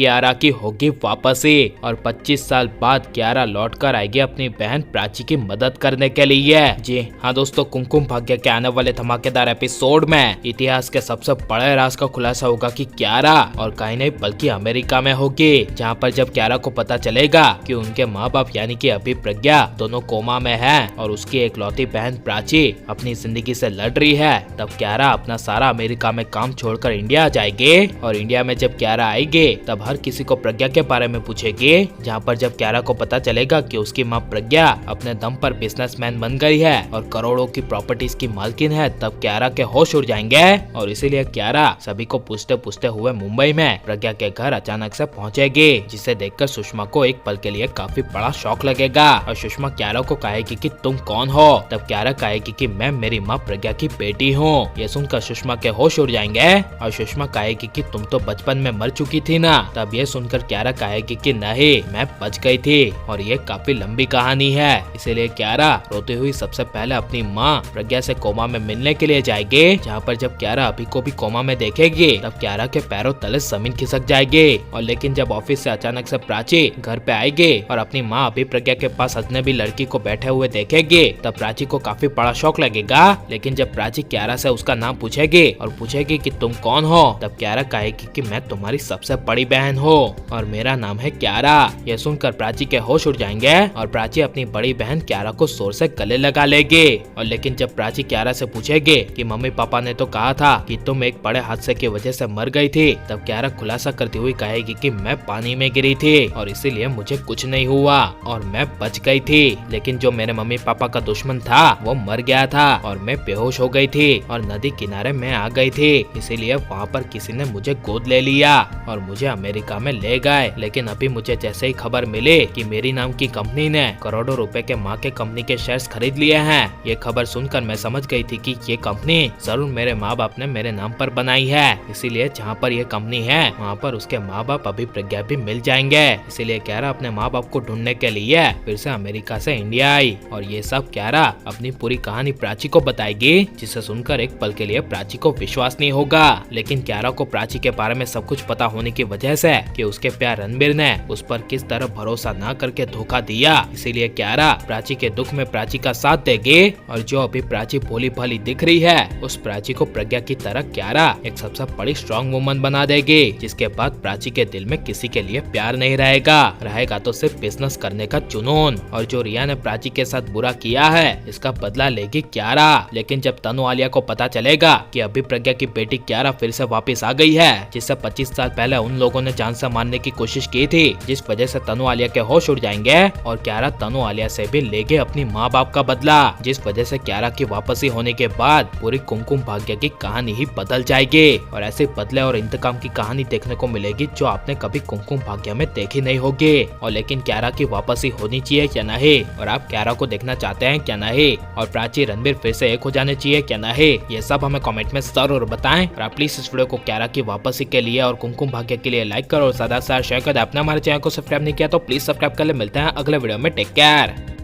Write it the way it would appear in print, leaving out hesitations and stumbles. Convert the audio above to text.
कियारा की होगी वापसी और 25 साल बाद कियारा लौट कर आएगी अपनी बहन प्राची की मदद करने के लिए। जी हाँ दोस्तों, कुमकुम भाग्य के आने वाले धमाकेदार एपिसोड में इतिहास के सबसे बड़े राज का खुलासा होगा कि कियारा और कहीं नहीं बल्कि अमेरिका में होगी, जहाँ पर जब कियारा को पता चलेगा कि उनके माँ बाप यानी कि अभिप्रज्ञा दोनों कोमा में हैं और उसकी एकलौती बहन प्राची अपनी जिंदगी से लड़ रही है, तब कियारा अपना सारा अमेरिका में काम छोड़कर इंडिया आ जाएगी। और इंडिया में जब कियारा आएगी तब हर किसी को प्रज्ञा के बारे में पूछेगी, जहाँ पर जब कियारा को पता चलेगा कि उसकी माँ प्रज्ञा अपने दम पर बिजनेसमैन बन गई है और करोड़ों की प्रॉपर्टीज की मालकिन है, तब कियारा के होश उड़ जाएंगे और इसीलिए कियारा सभी को पूछते पूछते हुए मुंबई में प्रज्ञा के घर अचानक से पहुंचेगी, जिसे देखकर सुषमा को एक पल के लिए काफी बड़ा शौक लगेगा और सुषमा कियारा को कहेगी कि तुम कौन हो, तब कियारा कहेगी कि मैं मेरी माँ प्रज्ञा की बेटी हूँ। ये सुनकर सुषमा के होश उड़ जाएंगे और सुषमा कहेगी कि तुम तो बचपन में मर चुकी थी ना, तब ये सुनकर कियारा कहेगी कि नहीं, मैं बच गई थी और ये काफी लंबी कहानी है। इसीलिए कियारा रोती हुई सबसे पहले अपनी माँ प्रज्ञा से कोमा में मिलने के लिए जाएगी, जहाँ पर जब कियारा अभी को भी कोमा में देखेगी तब कियारा के पैरों तले जमीन खिसक जाएगी। और लेकिन जब ऑफिस से अचानक से प्राची घर पे आएगी और अपनी माँ अभिप्रज्ञा के पास अजनबी लड़की को बैठे हुए देखेगी, तब प्राची को काफी बड़ा शौक लगेगा। लेकिन जब प्राची कियारा से उसका नाम पूछेगी और पूछेगी कि तुम कौन हो, तब कियारा कहेगी कि मैं तुम्हारी सबसे बड़ी बहन हूँ और मेरा नाम है कियारा। यह सुनकर प्राची के होश उड़ जाएंगे और प्राची अपनी बड़ी बहन कियारा को जोर से गले लगा लेगी। और लेकिन जब प्राची कियारा से पूछेगी कि मम्मी पापा ने तो कहा था कि तुम एक बड़े हादसे की वजह से मर गई थी, तब कियारा खुलासा करती हुई कहेगी कि मैं पानी में गिरी थी और इसीलिए मुझे कुछ नहीं हुआ और मैं बच गई थी, लेकिन जो मेरे मम्मी पापा का दुश्मन था वो मर गया था और मैं बेहोश हो गई थी और नदी किनारे में आ गई थी, इसीलिए वहाँ पर किसी ने मुझे गोद ले लिया और मुझे अमेरिका में ले गए। लेकिन अभी मुझे जैसे ही खबर मिली कि मेरी नाम की कंपनी ने करोड़ों रुपए के माँ के कंपनी के शेयर्स खरीद लिए हैं, ये खबर सुनकर मैं समझ गई थी कि ये कंपनी जरूर मेरे माँ बाप ने मेरे नाम पर बनाई है, इसीलिए जहाँ पर ये कंपनी है वहाँ पर उसके माँ बाप अभिप्रज्ञा भी मिल जाएंगे। इसीलिए कियारा अपने माँ बाप को ढूंढने के लिए फिर से अमेरिका से इंडिया आई और ये सब कियारा अपनी पूरी कहानी प्राची को बताएगी, जिसे सुनकर एक पल के लिए प्राची को विश्वास नहीं होगा। लेकिन कियारा को प्राची के बारे में सब कुछ पता होने की वजह से कि उसके प्यार रणबीर ने उस पर किस तरह भरोसा न करके धोखा दिया, इसीलिए कियारा प्राची के दुख में प्राची का साथ देगी और जो अभी प्राची भोली भाली दिख रही है उस प्राची को प्रज्ञा की तरह कियारा एक सबसे बड़ी स्ट्रॉन्ग वुमन बना देगी, जिसके बाद प्राची के दिल में किसी के लिए प्यार नहीं रहेगा तो सिर्फ बिजनेस करने का जुनून। और जो रिया ने प्राची के साथ बुरा किया है इसका बदला लेगी कियारा। लेकिन जब तनु आलिया को पता चलेगा कि अभिप्रज्ञा की बेटी कियारा फिर से वापस आ गई है, जिसे 25 साल पहले उन लोगों ने जान से मारने की कोशिश की थी, जिस वजह से तनु आलिया के होश उड़ जाएंगे और कियारा तनु आलिया से भी लेगे अपनी माँ बाप का बदला, जिस वजह से कियारा की वापसी होने के बाद पूरी कुमकुम भाग्य की कहानी ही बदल जाएगी और ऐसे बदले और इंतकाम की कहानी देखने को मिलेगी जो आपने कभी कुमकुम भाग्य में देखी नहीं होगी। और लेकिन कियारा की वापसी होनी चाहिए क्या नहीं, और आप कियारा को देखना चाहते हैं क्या नहीं, और प्राची रणबीर फिर से एक हो जाने चाहिए क्या नहीं, ये सब हमें कमेंट में जरूर बताएं। और आप प्लीज इस वीडियो को कियारा की वापसी के लिए और कुमकुम भाग्य के लिए लाइक करो और ज्यादा से शेयर कर दे। आपने हमारे चैनल को सब्सक्राइब नहीं किया तो प्लीज सब्सक्राइब कर ले। मिलते हैं अगले वीडियो में, टेक केयर।